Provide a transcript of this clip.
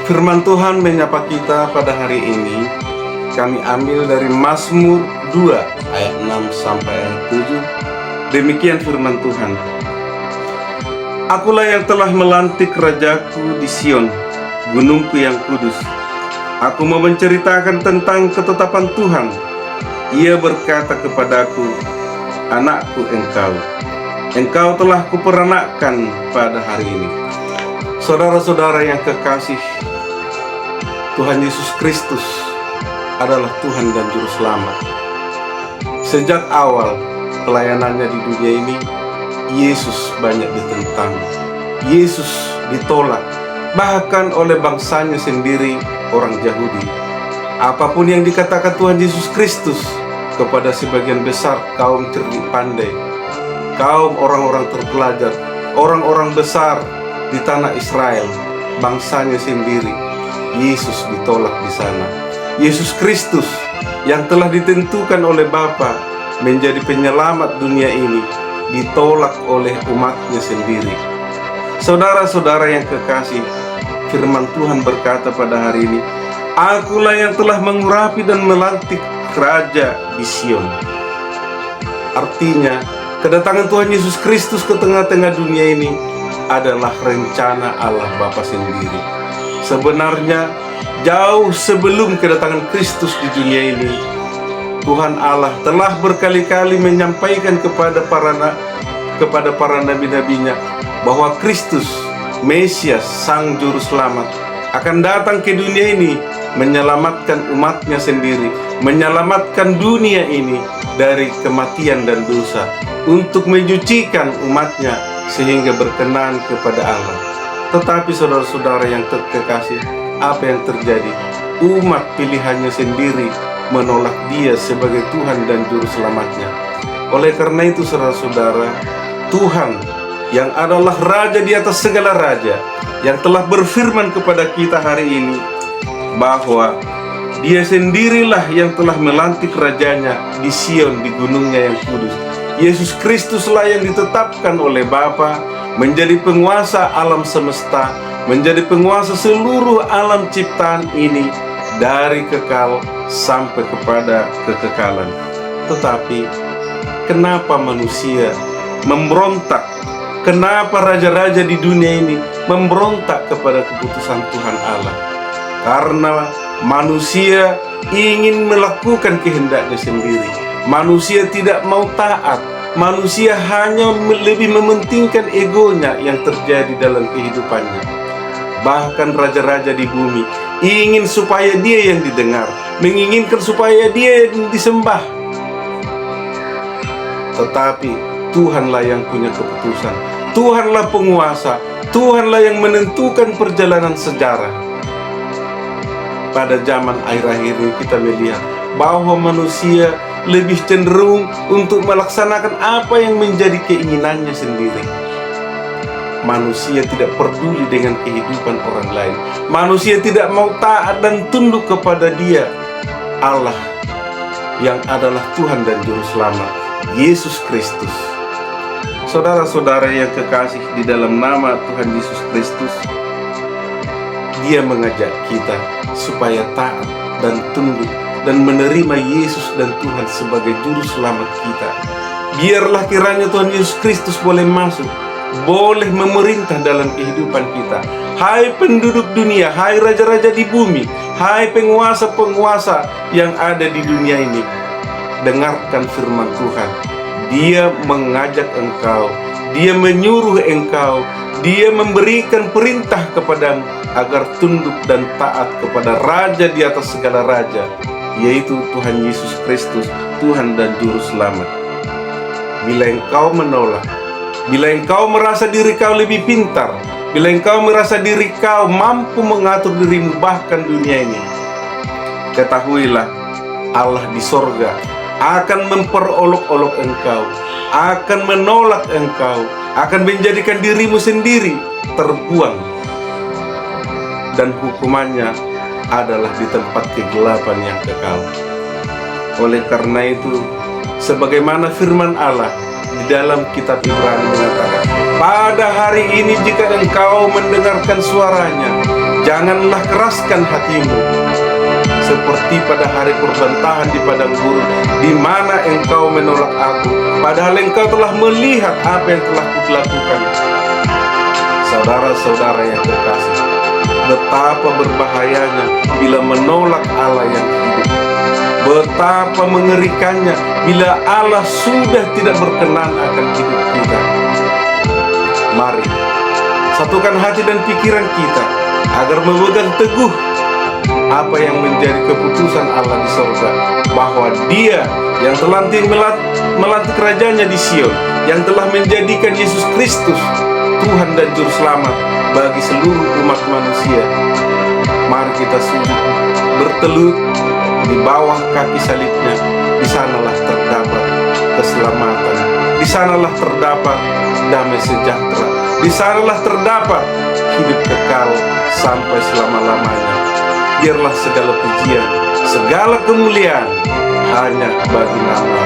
Firman Tuhan menyapa kita pada hari ini. Kami ambil dari Mazmur 2 ayat 6 sampai ayat 7. Demikian firman Tuhan. Akulah yang telah melantik rajaku di Sion, gunungku yang kudus. Aku mau menceritakan tentang ketetapan Tuhan. Ia berkata kepadaku, anakku engkau telah kuperanakkan pada hari ini. Saudara-saudara yang kekasih, Tuhan Yesus Kristus adalah Tuhan dan Juru Selamat. Sejak awal pelayanannya di dunia ini, Yesus banyak ditentang, Yesus ditolak, bahkan oleh bangsanya sendiri, orang Yahudi. Apapun yang dikatakan Tuhan Yesus Kristus kepada sebagian besar kaum cerdik pandai, kaum orang-orang terpelajar, orang-orang besar di tanah Israel, bangsanya sendiri, Yesus ditolak di sana. Yesus Kristus yang telah ditentukan oleh Bapa menjadi penyelamat dunia ini ditolak oleh umatnya sendiri. Saudara-saudara yang kekasih, firman Tuhan berkata pada hari ini, akulah yang telah mengurapi dan melantik raja di Sion. Artinya, kedatangan Tuhan Yesus Kristus ke tengah-tengah dunia ini adalah rencana Allah Bapa sendiri. Sebenarnya, jauh sebelum kedatangan Kristus di dunia ini, Tuhan Allah telah berkali-kali menyampaikan kepada para nabi-nabinya bahwa Kristus, Mesias, Sang Juru Selamat, akan datang ke dunia ini menyelamatkan umatnya sendiri, menyelamatkan dunia ini dari kematian dan dosa, untuk menyucikan umatnya sehingga berkenan kepada Allah. Tetapi saudara-saudara yang terkasih, apa yang terjadi? Umat pilihannya sendiri menolak Dia sebagai Tuhan dan Juru Selamatnya. Oleh karena itu saudara-saudara, Tuhan yang adalah Raja di atas segala raja, yang telah berfirman kepada kita hari ini bahwa Dia sendirilah yang telah melantik rajanya di Sion, di gunungnya yang kudus. Yesus Kristuslah yang ditetapkan oleh Bapa menjadi penguasa alam semesta, menjadi penguasa seluruh alam ciptaan ini dari kekal sampai kepada kekekalan. Tetapi kenapa manusia memberontak? Kenapa raja-raja di dunia ini memberontak kepada keputusan Tuhan Allah? Karena manusia ingin melakukan kehendaknya sendiri. Manusia tidak mau taat. Manusia hanya lebih mementingkan egonya yang terjadi dalam kehidupannya. Bahkan raja-raja di bumi ingin supaya dia yang didengar, menginginkan supaya dia yang disembah. Tetapi Tuhanlah yang punya keputusan, Tuhanlah penguasa, Tuhanlah yang menentukan perjalanan sejarah. Pada zaman akhir-akhir ini kita melihat bahwa manusia lebih cenderung untuk melaksanakan apa yang menjadi keinginannya sendiri. Manusia tidak peduli dengan kehidupan orang lain. Manusia tidak mau taat dan tunduk kepada Dia, Allah yang adalah Tuhan dan Juru Selamat, Yesus Kristus. Saudara-saudara yang kekasih, di dalam nama Tuhan Yesus Kristus, Dia mengajak kita supaya taat dan tunduk dan menerima Yesus dan Tuhan sebagai Juru Selamat kita. Biarlah kiranya Tuhan Yesus Kristus boleh masuk, boleh memerintah dalam kehidupan kita. Hai penduduk dunia, hai raja-raja di bumi, hai penguasa-penguasa yang ada di dunia ini, dengarkan firman Tuhan. Dia mengajak engkau, Dia menyuruh engkau, Dia memberikan perintah kepadamu agar tunduk dan taat kepada Raja di atas segala raja, yaitu Tuhan Yesus Kristus, Tuhan dan Juru Selamat. Bila engkau menolak, bila engkau merasa diri kau lebih pintar, bila engkau merasa diri kau mampu mengatur dirimu bahkan dunia ini, ketahuilah Allah di sorga akan memperolok-olok engkau, akan menolak engkau, akan menjadikan dirimu sendiri terbuang, dan hukumannya adalah di tempat kegelapan yang kekal. Oleh karena itu, sebagaimana firman Allah di dalam kitab Ibrani mengatakan, pada hari ini jika engkau mendengarkan suaranya, Janganlah keraskan hatimu seperti pada hari perbantahan di padang gurun, di mana engkau menolak aku, padahal engkau telah melihat apa yang telah kulakukan. Saudara-saudara yang terkasih, betapa berbahayanya bila menolak Allah yang hidup. Betapa mengerikannya bila Allah sudah tidak berkenan akan hidup kita. Mari, satukan hati dan pikiran kita agar memegang teguh apa yang menjadi keputusan Allah di surga, bahwa Dia yang telah melantik kerajaannya di Sion, yang telah menjadikan Yesus Kristus Tuhan dan Juru Selamat bagi seluruh umat manusia. Mari kita sujud, bertelut di bawah kaki salibnya. Di sanalah terdapat keselamatan, di sanalah terdapat damai sejahtera, di sanalah terdapat hidup kekal sampai selama-lamanya. Biarlah segala pujian, segala kemuliaan hanya bagi nama